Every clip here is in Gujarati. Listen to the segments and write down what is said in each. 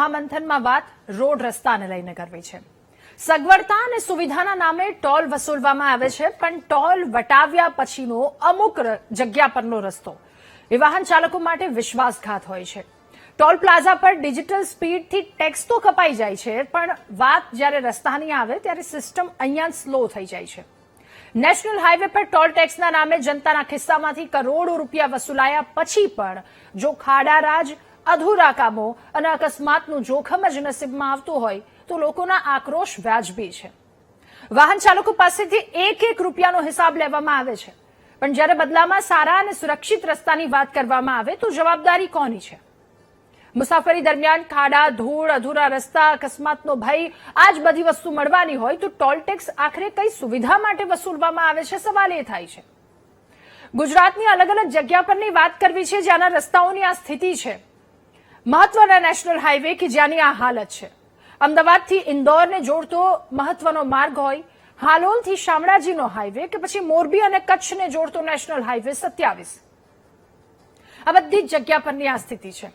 મહામંથનમાં વાત રોડ રસ્તાને લઈને કરવી છે. સગવડતા અને સુવિધાના નામે ટોલ વસૂલવામાં આવે છે, પણ ટોલ વટાવ્યા પછીનો અમુક જગ્યા પરનો રસ્તો એ વાહન ચાલકો માટે વિશ્વાસઘાત હોય છે. ટોલ પ્લાઝા પર ડિજિટલ સ્પીડથી ટેક્સ તો કપાઈ જાય છે, પણ વાત જ્યારે રસ્તાની આવે ત્યારે સિસ્ટમ અહીંયા સ્લો થઈ જાય છે. નેશનલ હાઈવે પર ટોલ ટેક્સના નામે જનતાના ખિસ્સામાંથી કરોડો રૂપિયા વસૂલાયા પછી પણ જો ખાડારાજ, અધૂરા કામો અને અકસ્માતનું જોખમ જ નસીબમાં આવતું હોય તો લોકોના આક્રોશ વ્યાજબી છે. વાહન ચાલકો પાસેથી એક રૂપિયાનો હિસાબ લેવામાં આવે છે, પણ જ્યારે બદલામાં સારા અને સુરક્ષિત રસ્તાની વાત કરવામાં આવે તો જવાબદારી કોની છે? મુસાફરી દરમિયાન ખાડા, ધૂળ, અધૂરા રસ્તા, અકસ્માતનો ભય, આ જ બધી વસ્તુ મળવાની હોય તો ટોલ ટેક્સ આખરે કઈ સુવિધા માટે વસૂલવામાં આવે છે? સવાલ એ થાય છે. ગુજરાતની અલગ અલગ જગ્યા પરની વાત કરવી છે જ્યાંના રસ્તાઓની આ સ્થિતિ છે. મહત્વના નેશનલ હાઈવે કે જ્યાંની આ હાલત છે. અમદાવાદથી ઇન્દોરને જોડતો મહત્વનો માર્ગ હોય, હાલોલથી શામળાજીનો હાઈવે કે પછી મોરબી અને કચ્છને જોડતો નેશનલ હાઈવે 27, આ બધી જ જગ્યા પરની આ સ્થિતિ છે.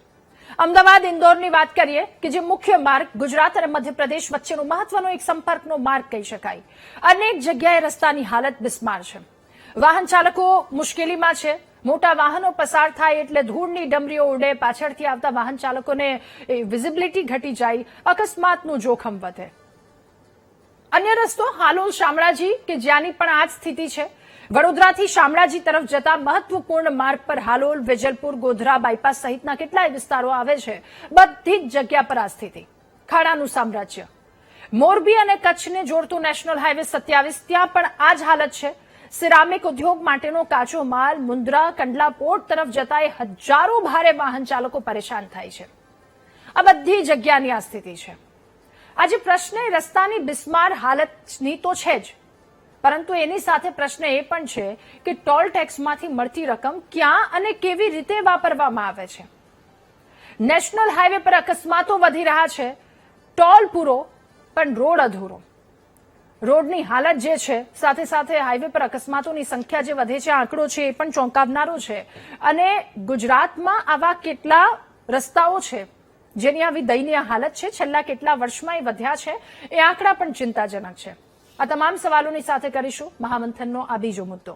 અમદાવાદ ઇન્દોરની વાત કરીએ કે જે મુખ્ય માર્ગ ગુજરાત અને મધ્યપ્રદેશ વચ્ચેનો મહત્વનો એક સંપર્કનો માર્ગ કહી શકાય. અનેક જગ્યાએ રસ્તાની હાલત બિસ્માર છે. વાહન ચાલકો મુશ્કેલીમાં છે. મોટા વાહનો પસાર થાય એટલે ધૂળની ડમરીઓ ઉડે, પાછળથી આવતા વાહન ચાલકોને વિઝિબિલિટી ઘટી જાય, અકસ્માતનું જોખમ વધે. અન્ય રસ્તો હાલોલ શામળાજી કે જ્યાંની પણ આ જ સ્થિતિ છે. વડોદરાથી શામળાજી તરફ જતા મહત્વપૂર્ણ માર્ગ પર હાલોલ, વેજલપુર, ગોધરા બાયપાસ સહિતના કેટલાય વિસ્તારો આવે છે. બધી જ જગ્યા પર આ સ્થિતિ, ખાડાનું સામ્રાજ્ય. મોરબી અને કચ્છને જોડતો નેશનલ હાઈવે 27, ત્યાં પણ આ જ હાલત છે. સિરામિક ઉદ્યોગ માટેનો કાચો માલ મુન્દ્રા, કંડલા પોર્ટ તરફ જતા હજારો ભારે વાહન ચાલકો પરેશાન થાય છે. આ બધી જગ્યાની આ સ્થિતિ છે. આજે પ્રશ્ન રસ્તાની બિસ્માર હાલતની તો છે જ, પરંતુ એની સાથે પ્રશ્ન એ પણ છે કે ટોલ ટેક્સમાંથી મળતી રકમ ક્યાં અને કેવી રીતે વાપરવામાં આવે છે. નેશનલ હાઈવે પર અકસ્માતો વધી રહ્યા છે, ટોલ પૂરો પણ રોડ અધૂરો. રોડની હાલત જે છે, સાથે સાથે હાઈવે પર અકસ્માતોની સંખ્યા જે વધે છે, આંકડો છે એ પણ ચોંકાવનારો છે. અને ગુજરાતમાં આવા કેટલા રસ્તાઓ છે જેની આવી દયનીય હાલત છે, છેલ્લા કેટલા વર્ષમાં એ વધ્યા છે, એ આંકડા પણ ચિંતાજનક છે. આ તમામ સવાલોની સાથે કરીશું મહામંથનનો આ બીજો મુદ્દો.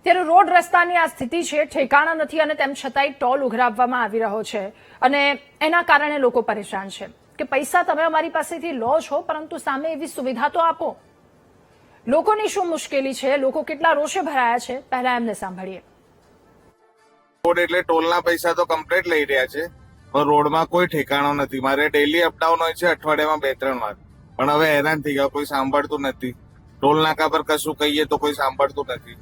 ત્યારે રોડ રસ્તાની આ સ્થિતિ છે, ઠેકાણા નથી અને તેમ છતાંય ટોલ ઉઘરાવવામાં આવી રહ્યો છે અને એના કારણે લોકો પરેશાન છે કે પૈસા તમે અમારી પાસેથી લો છો, પરંતુ સામે એવી સુવિધા તો આપો. લોકોની શું મુશ્કેલી છે, લોકો કેટલા રોષે ભરાયા છે, પહેલા એમને સાંભળીએ. રોડ એટલે ટોલના પૈસા તો કમ્પ્લીટ લઈ રહ્યા છે, પણ રોડમાં કોઈ ઠેકાણો નથી. મારે ડેલી અપડાઉન હોય છે, અઠવાડિયામાં 2-3 વાર, પણ હવે હેરાન થઈ ગયા, કોઈ સાંભળતું નથી. ટોલ નાકા પર કશું કહીએ તો કોઈ સાંભળતું નથી,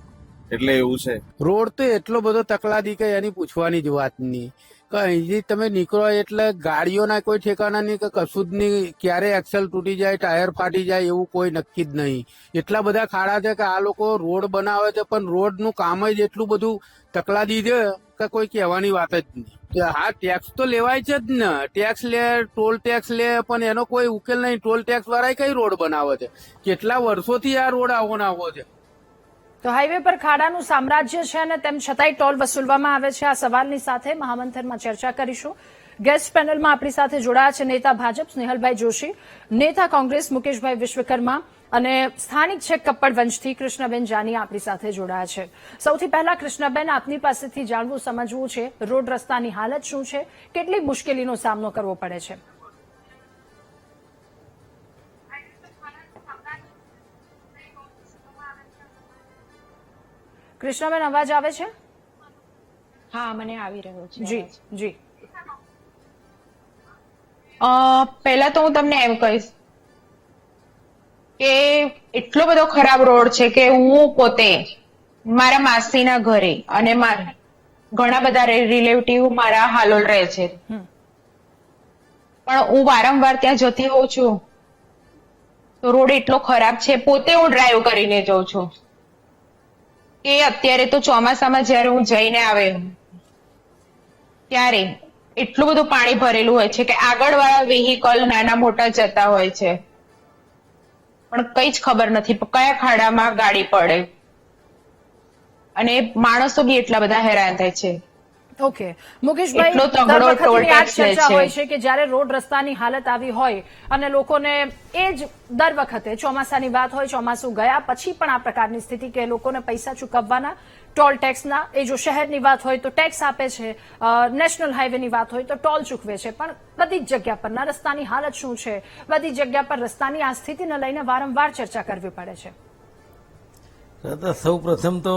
એટલે એવું છે. રોડ તો એટલો બધો તકલાદી કે એની પૂછવાની જ વાત નહીં. કે અહીંથી તમે નીકળો એટલે ગાડીઓના કોઈ ઠેકાણા નહીં, કે કશું જ નહીં. ક્યારે એક્સેલ તૂટી જાય, ટાયર ફાટી જાય એવું કોઈ નક્કી જ નહીં. એટલા બધા ખાડા છે કે આ લોકો રોડ બનાવે છે, પણ રોડનું કામ જ એટલું બધું તકલાદી છે કે કોઈ કહેવાની વાત જ નહીં. હા, ટેક્સ તો લેવાય છે જ ને, ટેક્સ લે, ટોલ ટેક્સ લે, પણ એનો કોઈ ઉકેલ નહીં. ટોલ ટેક્સ વાળા કઈ રોડ બનાવે છે? કેટલા વર્ષોથી આ રોડ આવો છે. તો હાઈવે પર ખાડાનું સામ્રાજ્ય છે અને તેમ છતાંય ટોલ વસૂલવામાં આવે છે. આ સવાલની સાથે મહામંથનમાં ચર્ચા કરીશું. ગેસ્ટ પેનલમાં આપણી સાથે જોડાયા છે નેતા ભાજપ સ્નેહલભાઈ જોશી, નેતા કોંગ્રેસ મુકેશભાઈ વિશ્વકર્મા અને સ્થાનિક છે કપ્પડવંજથી કૃષ્ણબેન જાની આપણી સાથે જોડાયા છે. સૌથી પહેલા કૃષ્ણબેન, આપની પાસેથી જાણવું સમજવું છે, રોડ રસ્તાની હાલત શું છે, કેટલી મુશ્કેલીનો સામનો કરવો પડે છે? કૃષ્ણબેન, અવાજ આવે છે? હા, મને આવી રહ્યો છે. જી જી. પહેલા તો હું તમને એમ કહીશ કે એટલો બધો ખરાબ રોડ છે કે હું પોતે મારા માસીના ઘરે અને ઘણા બધા રિલેટિવ મારા હાલોલ રહે છે, પણ હું વારંવાર ત્યાં જતી હોઉં છું તો રોડ એટલો ખરાબ છે. પોતે હું ડ્રાઈવ કરીને જઉં છું કે અત્યારે તો ચોમાસામાં જયારે હું જઈને આવે ત્યારે એટલું બધું પાણી ભરેલું હોય છે કે આગળ વાળા વેહિકલ નાના મોટા જતા હોય છે. પણ કઈ જ ખબર નથી કયા ખાડામાં ગાડી પડે, અને માણસો બી એટલા બધા હેરાન થાય છે. ઓકે મુકેશભાઈ, એટલો તગડો દર વખતની ટોલ આ જ ટેક્સ લે ચર્ચા છે. હોય છે કે જ્યારે રોડ રસ્તાની હાલત આવી હોય અને લોકોને એ જ દર વખતે ચોમાસાની વાત હોય, ચોમાસું ગયા પછી પણ આ પ્રકારની સ્થિતિ કે લોકોને પૈસા ચૂકવવાના ટોલ ટેક્સના, એ જો શહેરની વાત હોય તો ટેક્સ આપે છે, નેશનલ હાઈવેની વાત હોય તો ટોલ ચૂકવે છે, પણ બધી જ જગ્યા પરના રસ્તાની હાલત શું છે, બધી જગ્યા પર રસ્તાની આ સ્થિતિને લઈને વારંવાર ચર્ચા કરવી પડે છે. સૌ પ્રથમ તો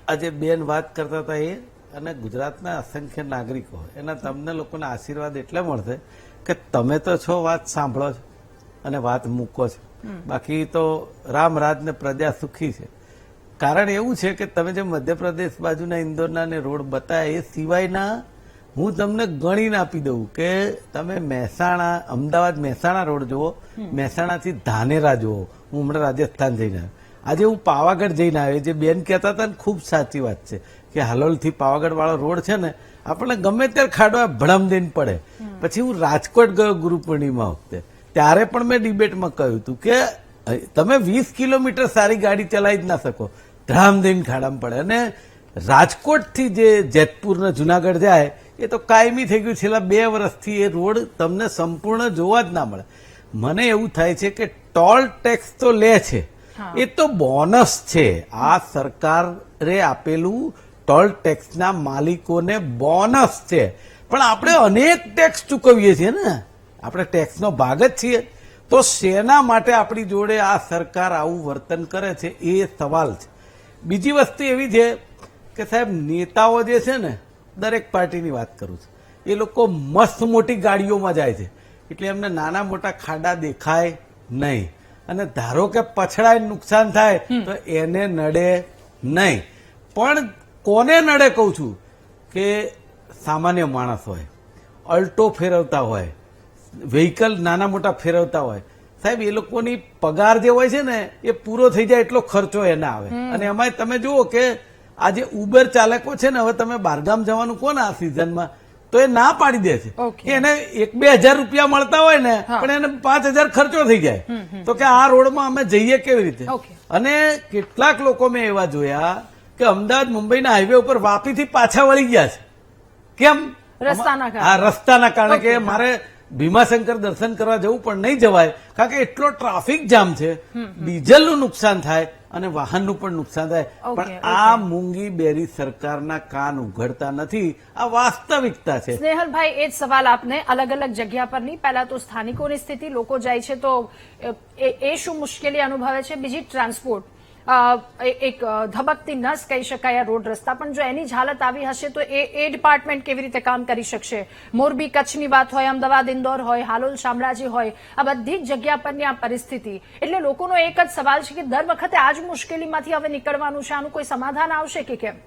આજે બેન વાત કરતા હતા એ અને ગુજરાતના અસંખ્ય નાગરિકો એના તમને લોકોના આશીર્વાદ એટલે મળશે કે તમે તો છો વાત સાંભળો છો અને વાત મૂકો છો, બાકી તો રામ રાજ ને પ્રજા સુખી છે. કારણ એવું છે કે તમે જે મધ્યપ્રદેશ બાજુના ઇન્દોરના ને રોડ બતાવ્યા એ સિવાયના હું તમને ગણીને આપી દઉં કે તમે મહેસાણા, અમદાવાદ મહેસાણા રોડ જુઓ, મહેસાણાથી ધાનેરા જુઓ. હું હમણાં રાજસ્થાન જઈને આવ્યો, આજે હું પાવાગઢ જઈને આવ્યો. જે બેન કહેતા હતા ને ખૂબ સાચી વાત છે કે હાલોલથી પાવાગઢ વાળો રોડ છે ને આપણને ગમે ત્યારે ખાડો ભડમ દઈને પડે. પછી હું રાજકોટ ગયો ગુરુ પૂર્ણિમા વખતે, ત્યારે પણ મેં ડિબેટમાં કહ્યું હતું કે તમે 20 કિલોમીટર સારી ગાડી ચલાવી જ ના શકો, ધડામ દઈને ખાડામાં પડે. અને રાજકોટથી જે જેતપુર ને જુનાગઢ જાય એ તો કાયમી થઈ ગયું. છેલ્લા 2 વર્ષથી એ રોડ તમને સંપૂર્ણ જોવા જ ના મળે. મને એવું થાય છે કે ટોલ ટેક્સ તો લે છે, એ તો બોનસ છે. આ સરકારે આપેલું ટોલ ટેક્સના માલિકોને બોનસ છે. પણ આપણે અનેક ટેક્સ ચૂકવીએ છીએ ને, આપણે ટેક્સનો ભાગ જ છીએ. તો શેના માટે આપણી જોડે આ સરકાર આવું વર્તન કરે છે એ સવાલ છે. બીજી વસ્તુ એવી છે કે સાહેબ નેતાઓ જે છે ને, દરેક પાર્ટીની વાત કરું છું, એ લોકો મસ્ત મોટી ગાડીઓમાં જાય છે એટલે એમને નાના મોટા ખાડા દેખાય નહીં. અને ધારો કે પછડાય નુકસાન થાય તો એને નડે નહીં. પણ કોને નડે કહું છું કે સામાન્ય માણસ હોય, અલ્ટો ફેરવતા હોય, વ્હીકલ નાના મોટા ફેરવતા હોય, સાહેબ એ લોકોની પગાર જે હોય છે ને એ પૂરો થઈ જાય એટલો ખર્ચો એને આવે. અને એમાં તમે જુઓ કે આજે ઉબર ચાલકો છે ને, હવે તમે બહારગામ જવાનું કોને આ સિઝનમાં તો એ ના પાડી દે છે કે એને 1-2 હજાર રૂપિયા મળતા હોય ને પણ એને 5,000 ખર્ચો થઈ જાય. તો કે આ રોડમાં અમે જઈએ કેવી રીતે? અને કેટલાક લોકો મેં એવા જોયા કે અમદાવાદ મુંબઈના હાઈવે ઉપર વાપીથી પાછા વળી ગયા છે. કેમ? રસ્તાના કારણે કે મારે ભીમાશંકર દર્શન કરવા જવું પણ નહીં જવાય કારણ કે એટલો ટ્રાફિક જામ છે, ડીઝલનું નુકસાન થાય અને વાહનનું પણ નુકસાન થાય. પણ આ મૂંગી બેરી સરકારના કાન ઉઘડતા નથી. આ વાસ્તવિકતા છે. સ્નેહલભાઈ, એ જ સવાલ આપને અલગ અલગ જગ્યા પરની. પહેલા તો સ્થાનિકોની સ્થિતિ, લોકો જાય છે તો એ શું મુશ્કેલી અનુભવે છે, બીજી ટ્રાન્સપોર્ટ, એક ધબકતી નસ કહી શકાય આ રોડ રસ્તા. પણ જો એની જ હાલત આવી હશે તો એ ડિપાર્ટમેન્ટ કેવી રીતે કામ કરી શકશે? મોરબી કચ્છની વાત હોય, અમદાવાદ ઇન્દોર હોય, હાલોલ શામળાજી હોય, આ બધી જ જગ્યા પરની આ પરિસ્થિતિ. એટલે લોકોનો એક જ સવાલ છે કે દર વખતે આ જ મુશ્કેલીમાંથી હવે નીકળવાનું છે, આનું કોઈ સમાધાન આવશે કે કેમ?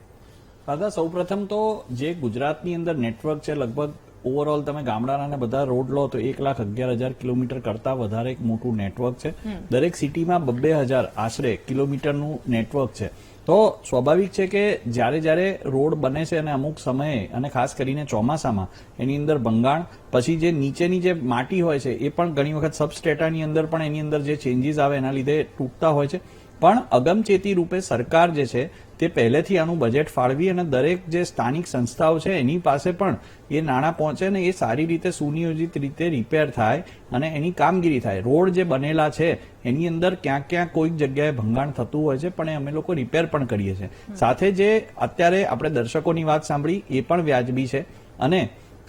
દાદા, સૌપ્રથમ તો જે ગુજરાતની અંદર નેટવર્ક છે, લગભગ ઓવરઓલ તમે ગામડાના બધા રોડ લો તો 1,11,000 કિલોમીટર કરતા વધારે એક મોટું નેટવર્ક છે. દરેક સિટીમાં 2,000 આશરે કિલોમીટરનું નેટવર્ક છે. તો સ્વાભાવિક છે કે જ્યારે રોડ બને છે અને અમુક સમયે અને ખાસ કરીને ચોમાસામાં એની અંદર ભંગાણ, પછી જે નીચેની જે માટી હોય છે એ પણ ઘણી વખત સબસ્ટેટાની અંદર પણ એની અંદર જે ચેન્જીસ આવે એના લીધે તૂટતા હોય છે. પણ અગમચેતી રૂપે સરકાર જે છે તે પહેલેથી આનું બજેટ ફાળવી અને દરેક જે સ્થાનિક સંસ્થાઓ છે એની પાસે પણ એ નાણાં પહોંચે ને એ સારી રીતે સુનિયોજિત રીતે રિપેર થાય અને એની કામગીરી થાય. રોડ જે બનેલા છે એની અંદર ક્યાંક ક્યાંક કોઈક જગ્યાએ ભંગાણ થતું હોય છે પણ એ અમે લોકો રિપેર પણ કરીએ છીએ. સાથે જે અત્યારે આપણે દર્શકોની વાત સાંભળી એ પણ વ્યાજબી છે. અને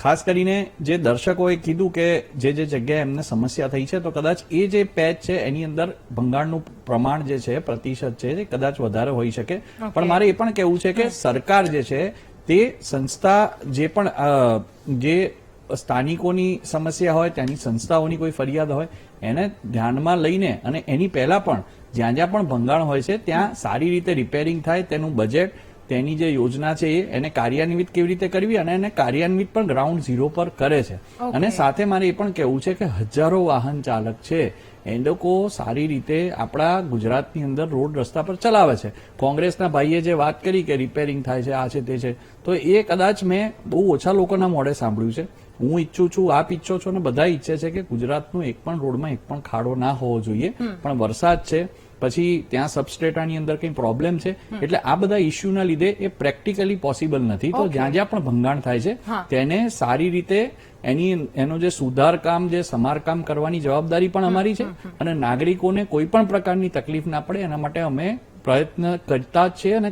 ખાસ કરીને જે દર્શકોએ કીધું કે જે જગ્યાએ એમને સમસ્યા થઈ છે તો કદાચ એ જે પેચ છે એની અંદર ભંગાણનું પ્રમાણ જે છે, પ્રતિશત છે, એ કદાચ વધારે હોઈ શકે. પણ મારે એ પણ કહેવું છે કે સરકાર જે છે તે સંસ્થા જે પણ જે સ્થાનિકોની સમસ્યા હોય, ત્યાંની સંસ્થાઓની કોઈ ફરિયાદ હોય એને ધ્યાનમાં લઈને અને એની પહેલા પણ જ્યાં જ્યાં પણ ભંગાણ હોય છે ત્યાં સારી રીતે રિપેરિંગ થાય, તેનું બજેટ, તેની જે યોજના છે એને કાર્યાન્વિત કેવી રીતે કરવી અને એને કાર્યાન્વિત પણ ગ્રાઉન્ડ ઝીરો પર કરે છે. અને સાથે મારે એ પણ કહેવું છે કે હજારો વાહન ચાલક છે એ લોકો સારી રીતે આપણા ગુજરાતની અંદર રોડ રસ્તા પર ચલાવે છે. કોંગ્રેસના ભાઈએ જે વાત કરી કે રિપેરિંગ થાય છે, આ છે તે છે, તો એ કદાચ મેં બહુ ઓછા લોકોના મોઢે સાંભળ્યું છે. હું ઈચ્છું છું, આપ ઈચ્છો છો, ને બધા ઈચ્છે છે કે ગુજરાતનું એક પણ રોડમાં એક પણ ખાડો ના હોવો જોઈએ, પણ વરસાદ છે, પછી ત્યાં સબસ્ટ્રેટાની અંદર કઈ પ્રોબ્લેમ છે, એટલે આ બધા ઇસ્યુના લીધે એ પ્રેક્ટિકલી પોસિબલ નથી. તો જ્યાં જ્યાં પણ ભંગાણ થાય છે તેને સારી રીતે એનો જે સુધાર કામ, જે સમારકામ કરવાની જવાબદારી પણ અમારી છે, અને નાગરિકોને કોઈ પણ પ્રકારની તકલીફ ના પડે એના માટે અમે પ્રયત્ન કરતા જ છે અને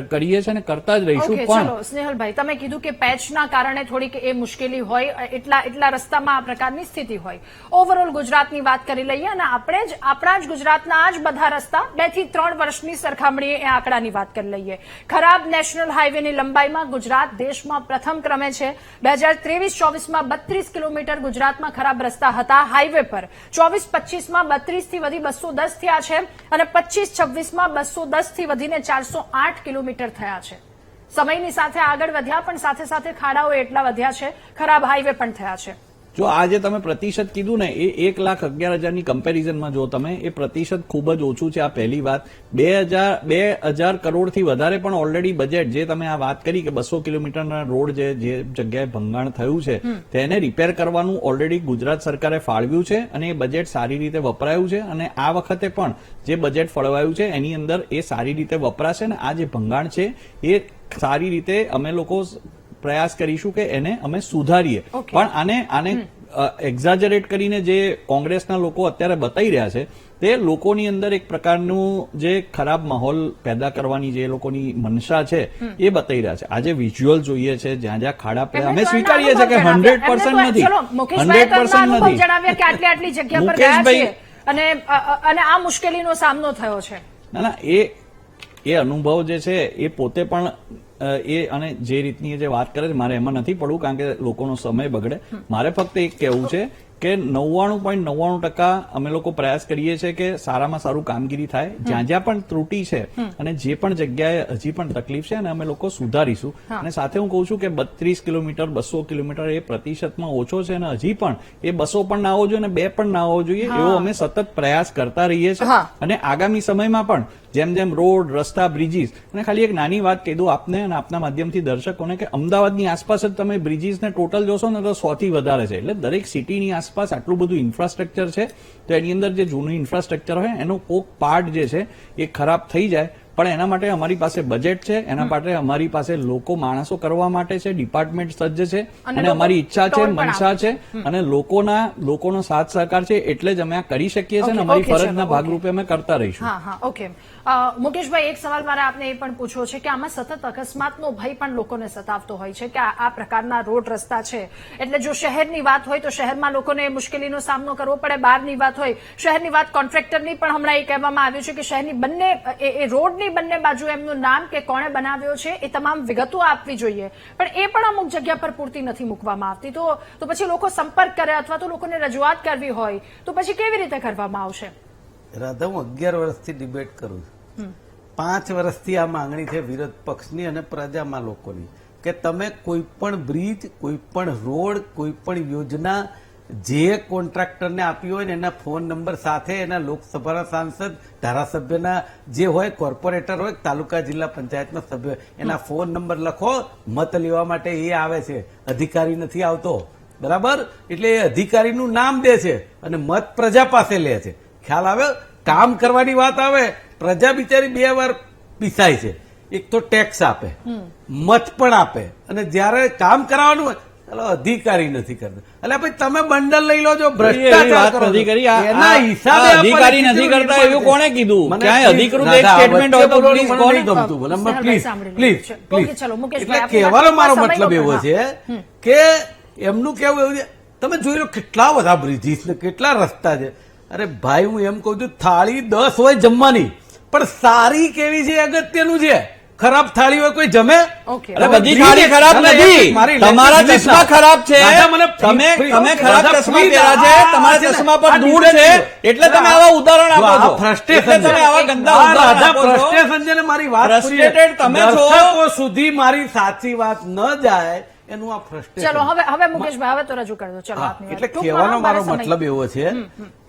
કરીએ છીએ અને કરતા જ રહીશું. પણ ચલો સ્નેહલભાઈ, તમે કીધું કે પેચના કારણે થોડીક એ મુશ્કેલી હોય, એટલા રસ્તામાં આ પ્રકારની સ્થિતિ હોય. ઓવરઓલ ગુજરાતની વાત કરી લઈએ અને આપણા જ ગુજરાતના આ જ બધા રસ્તા 2 થી 3 વર્ષની સરખામણીએ એ આંકડાની વાત કરી લઈએ. ખરાબ નેશનલ હાઈવેની લંબાઈમાં ગુજરાત દેશમાં પ્રથમ ક્રમે છે. 2023-24માં 32 કિલોમીટર ગુજરાતમાં ખરાબ રસ્તા હતા હાઈવે પર. 24-25માં 32 થી વધી 210 થયા છે અને 25-26માં 210 થી વધીને 408 કિલોમીટર થયા છે. સમયની સાથે આગળ વધ્યા, પણ સાથે સાથે ખાડાઓ એટલા વધ્યા છે, ખરાબ હાઈવે પણ થયા છે. જો આજે તમે પ્રતિશત કીધું ને, એ 1,11,000ની કમ્પેરિઝનમાં જો તમે, એ પ્રતિશત ખૂબ જ ઓછું છે. આ પહેલી વાત. 2,000 કરોડથી વધારે પણ ઓલરેડી બજેટ, જે તમે આ વાત કરી કે 200 કિલોમીટરના રોડ જે જગ્યાએ ભંગાણ થયું છે તેને રિપેર કરવાનું ઓલરેડી ગુજરાત સરકારે ફાળવ્યું છે, અને એ બજેટ સારી રીતે વપરાયું છે, અને આ વખતે પણ જે બજેટ ફળવાયું છે એની અંદર એ સારી રીતે વપરાશે, અને આ જે ભંગાણ છે એ સારી રીતે અમે લોકો પ્રયાસ કરીશું કે એને અમે સુધારીએ. પણ આને એક્ઝાજરેટ કરીને જે કોંગ્રેસના લોકો અત્યારે બતાવી રહ્યા છે તે લોકોની અંદર એક પ્રકારનું જે ખરાબ માહોલ પેદા કરવાની જે લોકોની મનસા છે એ બતાવી રહ્યા છે. આજે વિઝ્યુઅલ જોઈએ છે, જ્યાં જ્યાં ખાડા પડ્યા, અમે સ્વીકારીએ છીએ કે 100% નથી, 100% નથી. જણાવ્યા કે આટલી જગ્યા પર ગયા છે અને આ મુશ્કેલીનો સામનો થયો છે. ના, એ અનુભવ જે છે એ પોતે પણ અને જે રીતની જે વાત કરે છે, મારે એમાં નથી પડવું કારણ કે લોકોનો સમય બગડે. મારે ફક્ત એક કહેવું છે કે 99.99% અમે લોકો પ્રયાસ કરીએ છીએ કે સારામાં સારું કામગીરી થાય. જ્યાં જ્યાં પણ ત્રુટી છે અને જે પણ જગ્યાએ હજી પણ તકલીફ છે અને અમે લોકો સુધારીશું. અને સાથે હું કહું છું કે 32 કિલોમીટર 200 કિલોમીટર એ પ્રતિશતમાં ઓછો છે, અને હજી પણ એ 200 પણ ના હોવો જોઈએ અને 2 પણ ના હોવો જોઈએ, એવો અમે સતત પ્રયાસ કરતા રહીએ છીએ. અને આગામી સમયમાં પણ જેમ જેમ રોડ, રસ્તા, બ્રિજીસ, અને ખાલી એક નાની વાત કહી દઉં આપને અને આપના માધ્યમથી દર્શકોને કે અમદાવાદની આસપાસ જ તમે બ્રિજીસને ટોટલ જોશો ને તો 100 થી વધારે છે. એટલે દરેક સિટીની આસપાસ આટલું બધું ઇન્ફ્રાસ્ટ્રક્ચર છે, તો એની અંદર જે જૂનું ઇન્ફ્રાસ્ટ્રક્ચર હોય એનો કોક પાર્ટ જે છે એ ખરાબ થઈ જાય, પણ એના માટે અમારી પાસે બજેટ છે, એના માટે અમારી પાસે માણસો કરવા માટે છે, ડિપાર્ટમેન્ટ સજ્જ છે, અને અમારી ઈચ્છા છે, મનસા છે, અને લોકોનો સાથ સહકાર છે, એટલે જ અમે આ કરી શકીએ છીએ અને અમારી ફરજના ભાગરૂપે અમે કરતા રહીશું. ઓકે મુકેશભાઈ, એક સવાલ મારે આપને એ પણ પૂછવો છે કે આમાં સતત અકસ્માતનો ભય પણ લોકોને સતાવતો હોય છે કે આ પ્રકારના રોડ રસ્તા છે, એટલે જો શહેરની વાત હોય તો શહેરમાં લોકોને મુશ્કેલીનો સામનો કરવો પડે, બહારની વાત હોય, શહેરની વાત કોન્ટ્રાક્ટરની પણ હમણાં એ કહેવામાં આવ્યું છે કે શહેરની બંને રોડની બંને બાજુ એમનું નામ કે કોણે બનાવ્યો છે એ તમામ વિગતો આપવી જોઈએ, પણ એ પણ અમુક જગ્યા પર પૂરતી નથી મૂકવામાં આવતી. તો પછી લોકો સંપર્ક કરે અથવા તો લોકોને રજૂઆત કરવી હોય તો પછી કેવી રીતે કરવામાં આવશે? રાધા, હું 11 વર્ષથી ડિબેટ કરું છું. 5 વર્ષથી આ માંગણી છે વિરોધ પક્ષની અને પ્રજામાં લોકોની કે તમે કોઈ પણ બ્રિજ, કોઈ પણ રોડ, કોઈ પણ યોજના જે કોન્ટ્રાક્ટરને આપી હોય ને એના ફોન નંબર સાથે એના લોકસભાના સાંસદ, ધારાસભ્યના જે હોય, કોર્પોરેટર હોય, તાલુકા જિલ્લા પંચાયતના સભ્ય, એના ફોન નંબર લખો. મત લેવા માટે એ આવે છે, અધિકારી નથી આવતો, બરાબર? એટલે એ અધિકારીનું નામ દે છે અને મત પ્રજા પાસે લે છે. ખ્યાલ આવે? કામ કરવાની વાત આવે, પ્રજા બિચારી 2 વાર પીસાય છે. એક તો ટેક્સ આપે, મત પણ આપે, અને જયારે કામ કરાવવાનું હોય અધિકારી નથી કરતા. એટલે ભાઈ તમે બંડલ લઈ લો છો, ભ્રષ્ટાચાર કરો, એના હિસાબે અધિકારી નથી કરતા એવું કોણે કીધું? ક્યાંય અધિકૃત એક સ્ટેટમેન્ટ હોય તો પ્લીઝ કોને ગમતું બોલો, પ્લીઝ. એટલે કહેવાનો મારો મતલબ એવો છે કે એમનું કેવું એવું છે, તમે જોઈ લો કેટલા બધા બ્રિજીસ ને કેટલા રસ્તા છે. અરે ભાઈ, હું એમ કઉ છું, થાળી 10 હોય જમવાની, પણ સારી કેવી છે અગત્યનું છે. ખરાબ થાળી હોય કોઈ જમે? બધી થાળી ખરાબ નથી, તમારા ચશ્મા ખરાબ છે, તમે ખરાબ ચશ્મા પહેર્યા છે, તમારા ચશ્મા પર ધૂળ છે, એટલે તમે આવા ઉદાહરણ આપો છો. ફ્રસ્ટ્રેશન, તમે આવા ગંદા ઉદાહરણ આપો છો. ફ્રસ્ટ્રેશન છે ને, મારી વાત ફ્રસ્ટ્રેટેડ તમે છો. દર્શકો સુધી મારી સાચી વાત ન જાય એનું આ ફ્રસ્ટ્રેશન. ચલો હવે મુકેશભાઈ હવે તો રજૂ કરજો. ચલો આપની એટલે કહેવાનો મારો મતલબ એવો છે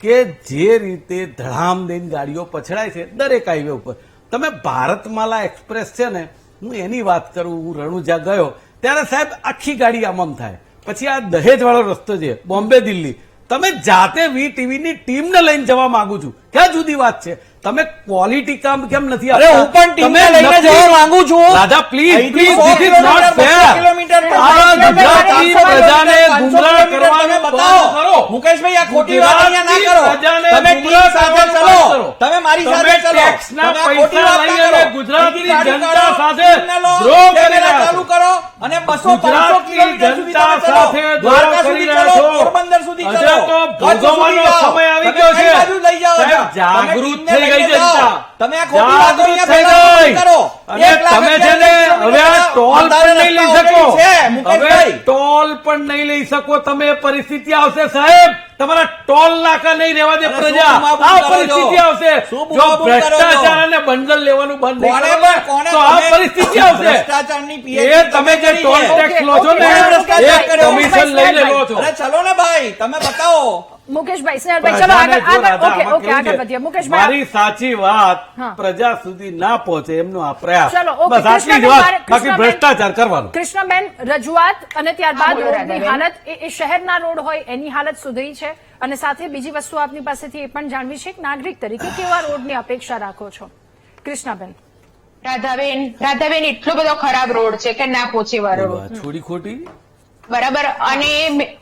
કે જે રીતે ધડામ દઈને ગાડીઓ પછડાય છે દરેક હાઈવે ઉપર, તમે ભારતમાલા એક્સપ્રેસ છે ને, હું એની વાત કરું, હું રણુજા ગયો ત્યારે સાહેબ આખી ગાડી આમ થાય, પછી આ દહેજ વાળો રસ્તો છે બોમ્બે દિલ્હી, તમે જાતે વીટીવી ની ટીમને લઈને જવા માંગુ છું, ક્યાં જુદી વાત છે? તમે ક્વોલિટી કામ કેમ નથી અરે હું પણ ટીમને લઈને જવા માંગુ છું. રાજા પ્લીઝ અહીંથી please 100 this is not kilometre, 200 fare. Kilometre આ ગુજરાતની 500 પ્રજાને કિલોમીટર, ગુમરાહ 500 કરવાનું તમે બંધ બતાવો. કરો. મુકેશભાઈ, આ ખોટી વાત અહીંયા ના કરો. પ્રજાને તમે ટીમ ગુમરાહ સાથે કરવાનું ચલો. બંધ કરો. તમે મારી તમે સાથે ચલો. ટેક્સના તમે આ ખોટી પૈસા વાત લઈ ના અને કરો. ગુજરાતની અહીંથી ગાડી જનતા કાઢો, સાથે ટીમને લો, દ્રોહ કરી કેમેરા રહ્યા ચાલુ છો. કરો અને 200-500 ગુજરાતની કિલોમીટર સુધી જનતા તમે ચલો. સાથે દ્રોહ દ્વારકા કરી સુધી રહ્યા ચલો, છો. પોરબંદર સુધી ચલો, હજે તો કચ્છ સુધી ભોગવવાનો જાઓ. સમય આવી તમે ગયો કઈ છે. બાજુ લઈ જાઓ છો? સાહેબ, જાગૃત તમે થઈ ગઈ ટીમને લઈને જનતા. જાઓ. તમે આ ખોટી વાતો જાગૃત અહીંયા થઈ પહેલા ગઈ. કરો. અને 1,11,000 તમે છે ને હવે આ ટોલ અંદાજે પણ નહીં લઈ રસ્તા શકો. already છે, હવે મુકેશભાઈ. ટોલ પણ નહીં લઈ શકો તમે. એ પરિસ્થિતિ આવશે સાહેબ, તમારા ટોલ નાકા નહીં રહેવા દે અરે પ્રજા. શું બુમાબુમ આ કરો છો? પરિસ્થિતિ આવશે. શું જો બુમાબુમ કરો છો? ભ્રષ્ટાચાર અને બંડલ લેવાનું બંધ નહીં કોને કરો પણ ને, કોને તો આ તમે પરિસ્થિતિ આવશે. ભ્રષ્ટાચારની PhD એ તમે જે કરી ટોલ છે. ટેક્સ લો છો ને કોને ભ્રષ્ટાચાર એ કર્યો? કમિશન લઈને લો છો. અરે ચલો ને ભાઈ, તમે બતાવો. મુકેશભાઈ, સ્નેહલભાઈ, ચલો આગળ ઓકે આગળ વધીએ. મુકેશભાઈ, મારી સાચી વાત હા. પ્રજા સુધી ના પહોંચે એમનો આ પ્રયાસ. ચલો, ઓકે. બસ આટલી જ કૃષ્ણાબેન, વાત. મારે- બાકી કૃષ્ણાબેન- ભ્રષ્ટાચાર કરવાનો. કૃષ્ણાબેન, રજૂઆત અને ત્યારબાદ હા, બોલો, રોડની રાધાબેન. હાલત એ શહેરના રોડ હોય એની હાલત સુધરી છે અને સાથે બીજી વસ્તુ આપની પાસેથી એ પણ જાણવી છે કે નાગરિક તરીકે કેવા રોડની અપેક્ષા રાખો છો? કૃષ્ણાબેન, રાધાબેન એટલો બધો ખરાબ રોડ છે કે ના પૂછે વાળો રોડ. છોડી ખોટી બરાબર, અને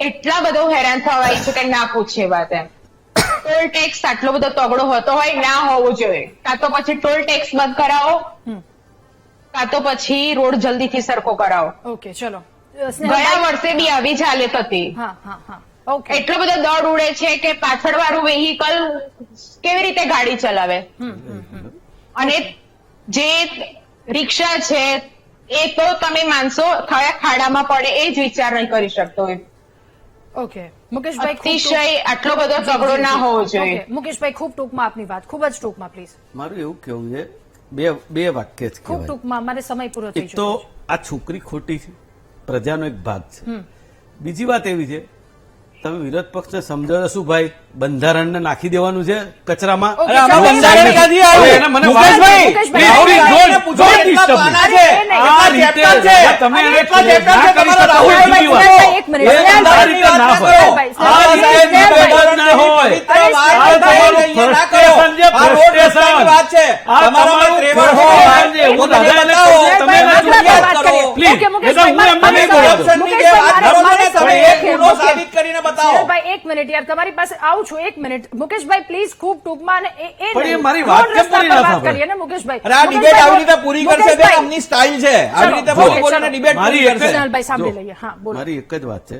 એટલા બધો હેરાન થવાય છે કે ના પૂછે વાત એમ. ટોલ ટેક્સ આટલો બધો તગડો હોતો હોય ના હોવો જોઈએ. કાં તો પછી ટોલ ટેક્સ બંધ કરાવો, કાં તો પછી રોડ જલ્દીથી સરખો કરાવો. ઓકે, ચલો. ગયા સ્નેહલભાઈ, વર્ષે બી આવી જ હાલત હતી. હા હા હા, ઓકે. એટલો બધો દોડ ઉડે છે કે પાછળ વાળું વેહિકલ કેવી રીતે ગાડી ચલાવે. અને જે રિક્ષા છે એ તો તમે માનશો કયા ખાડામાં પડે એ જ વિચાર નહીં કરી શકતો હોય. ઓકે, મુકેશભાઈ, ખૂબ અતિશય આટલો બધો તગડો ના હોવો જોઈએ. ઓકે, મુકેશભાઈ, ખૂબ ટૂંકમાં આપની વાત, ખૂબ જ ટૂંકમાં પ્લીઝ, મારું એવું કેવું છે, બે વાક્ય જ ખૂબ કહેવાય. ટૂંકમાં, મારે સમય પૂરો થઈ એક તો ચૂક્યો છે. આ છોકરી ખોટી છે, પ્રજાનો એક ભાગ છે. બીજી વાત એવી છે, તમે વિરોધ પક્ષને સમજાવો શું ભાઈ, બંધારણને નાખી દેવાનું છે કચરામાં? ઓકે, અરે આમાં ચલો, બંધારણ ક્યાંથી આવ્યું? હવે એને મને મુકેશભાઈ, મુકેશભાઈ, રાહુલ મુકેશભાઈ, ગાંધીને પૂછો, don't કેટલા disturb પાના me. છે? નહીં, નહીં. કેટલા આ રીતે chapter છે? તમે એને કેટલા chapter ના છે કરી તમારા શકો, રાહુલ જુદી વાત. સ્નેહલભાઈ, એક મિનિટ. એ આ રીતે ના હોય. આ રીતે નિવેદન ના હોય. પવિત્ર વાત આ તમે તમારું અહીંયા ના કરો. frustration છે, આ રોડ રસ્તાની frustration. વાત છે. આ તમારામાં તમારું ત્રેવડ frustration છે. હોય. હું મને દાદાને બતાવો. કહું, તમે તમે નથી જુદી વાત વાત કરીએ. કરો. Please. ઓકે, મુકેશભાઈ, એ તો હું મારે- એમને મારે નહીં સમય- બોલતો. કરપ્શનની જે વાત મુકેશભાઈ, કરો છો ને, તમે એક ઓકે, ગુનો ઓકે. સાબિત કરીને બતાવો. સ્નેહલભાઈ, એક મિનિટ યાર, તમારી પાસે આવું છું, એક મિનિટ. મુકેશભાઈ, પ્લીઝ, ખૂબ ટૂંકમાં, અને એ પણ એ નહીં. મારી વાત રોડ કેમ રસ્તા પૂરી પર ના વાત સાંભળે? કરીએ ને, મુકેશભાઈ. અરે આ ડિબેટ આવી રીતે પૂરી કરશે બેન, મુકેશભાઈ, આમની સ્ટાઇલ છે. ચલો, આવી રીતે ઓકે, બોલી બોલીને ચલો. ડિબેટ મારી પૂરી એક જ- કરશે. સ્નેહલભાઈ, સાંભળી જો, લઈએ. હા, બોલો. મારી એક જ વાત છે,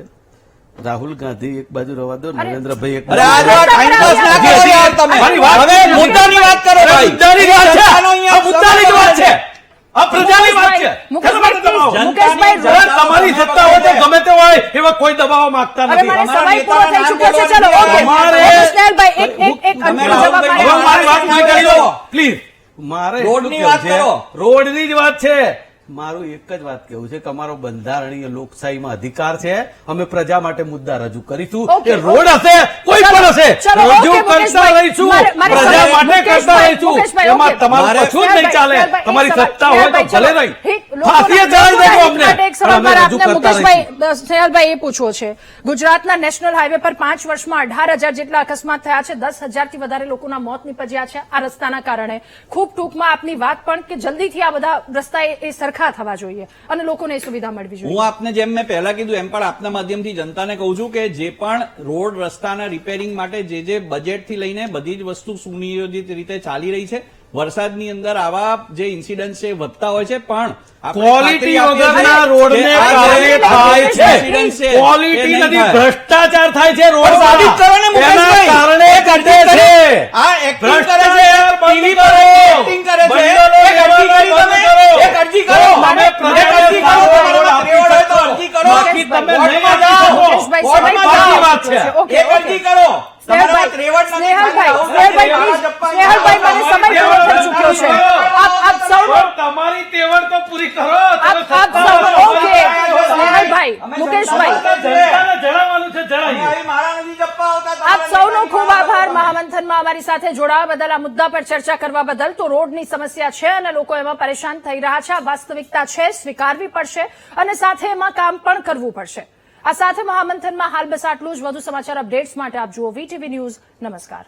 રાહુલ ગાંધી એક બાજુ રવા દો, અરે, નરેન્દ્રભાઈ એક અરે આ બાજુ. જો ટાઈમ પાસ ના કરો યાર તમે. મારી વાત હવે છે. મુદ્દાની વાત કરો ભાઈ. મુદ્દાની વાત છે. જનતાનો અહીંયા આ મુદ્દાની જ વાત છે. આ પ્રજાની વાત છે. મુકેશભાઈ, ખેડૂતો દબાવો. મુકેશભાઈ, અરે તમારી સત્તા હોય તો ગમે તે હોય એવા કોઈ દબાવવા માંગતા હવે નથી. મારે તમારા સમય પૂરો થઈ નેતાના ચૂક્યો છે. નામ ચલો, ઓકે. તમારે- હવે સ્નેહલભાઈ, એક તમે અંતિમ જવાબ રાહુલભાઈ, મારે હવે મારી વાત ના પૂરી કરી કરો. દો પ્લીઝ. મારે રોડની એટલું વાત કહેવું છે, કરો. રોડની જ વાત છે. મારું એક જ વાત કેવું છે કે અમારો બંધારણીય લોકશાહીમાં અધિકાર છે, અમે પ્રજા માટે મુદ્દા રજૂ કરીશું. ઓકે, એ રોડ હશે, કોઈ ચલો, પણ હશે, ચલો, રજૂ ઓકે, કરતા મુકેશભાઈ. રહીશું, મારે પ્રજા સમય- માટે કરતા મુકેશભાઈ, રહીશું. મુકેશભાઈ, એમાં ઓકે. તમારું મારે- કશું જ નહીં ચાલે. સ્નેહલભાઈ, તમારી એક સત્તા હોય તો સ્નેહલભાઈ, ભલે ચલો. નહીં, લોકોના- ફાંસીએ ચડાવી દેજો લોકોના અમને, હિત માટે એક પણ અમે સવાલ રજૂ આપને કરતા રહીશું. મુકેશભાઈ, સ્નેહલભાઈ, એ પૂછવો છે. ગુજરાતના નેશનલ હાઈવે પર 5 વર્ષમાં 18,000 જેટલા અકસ્માત થયા છે. 10,000 થી વધારે લોકોના મોત નીપજ્યા છે આ રસ્તાના કારણે. ખૂબ ટૂંકમાં આપની વાત પણ કે જલ્દીથી આ બધા રસ્તા એ સરખા થવા જોઈએ અને લોકોને એ સુવિધા મળવી જોઈએ. હું આપને જેમ મેં પહેલા કીધું એમ પણ આપના માધ્યમથી જનતાને કહું છું કે જે પણ રોડ રસ્તાના રિપેરિંગ માટે જે બજેટથી લઈને બધી જ વસ્તુ સુનિયોજિત રીતે ચાલી રહી છે. વરસાદની અંદર આવા જે ઇન્સિડન્ટ છે એ વધતા હોય છે, પણ આપણે ક્વોલિટી ખાતરી આપીએ છીએ વગરના રોડને કે આ કારણે જે થાય છે. incident છે, ક્વોલિટી એ નહીં નથી, થાય. ભ્રષ્ટાચાર થાય છે રોડ પણ સાબિત કરો ને એના મુકેશભાઈ. કારણે એક ઘટે અરજી છે. આ એક્ટિંગ કરે છે, ભ્રષ્ટાચાર બંધ ટીવી પર કરો. એક્ટિંગ કરે છે. બંધનો એક અરજી કરી બંધ તમે. કરો. એક અરજી કરો. અમે એક પ્રજાને અરજી કરો. સારો તમારામાં રોડ આપી ત્રેવડ હોય તો શકો. અરજી કરો. બાકી તમે નહીં કોર્ટમાં આપી જાઓ. શકો. મુકેશભાઈ, કોર્ટમાં સમય જાઓ. બાકી વાત છે. ઓકે, એક ઓકે. અરજી કરો. તમારામાં સ્નેહલભાઈ, ત્રેવડ નથી. સ્નેહલભાઈ, ખાલી આવું સ્નેહલભાઈ, મને સમય પૂરો થઈ ચૂક્યો છે. આપ સૌનો તમારી તેવડ તો પૂરી કરો. આપ સૌનો ઓકે. સ્નેહલભાઈ, મુકેશભાઈ, જનતાને જણાવવાનું છે, જણાવીએ. આવી મારા નથી જપ્પા હોતા. આપ સૌનો ખૂબ આભાર મહામંથનમાં અમારી સાથે જોડાવા બદલ, આ મુદ્દા પર ચર્ચા કરવા બદલ. તો રોડની સમસ્યા છે અને લોકો એમાં પરેશાન થઈ રહ્યા છે. આ વાસ્તવિકતા છે, સ્વીકારવી પડશે અને સાથે એમાં કામ પણ કરવું પડશે. આ સાથે મહામંથનમાં હાલ બસ આટલું જ. વધુ સમાચાર અપડેટ્સ માટે આપ જુઓ VTV ન્યૂઝ. નમસ્કાર.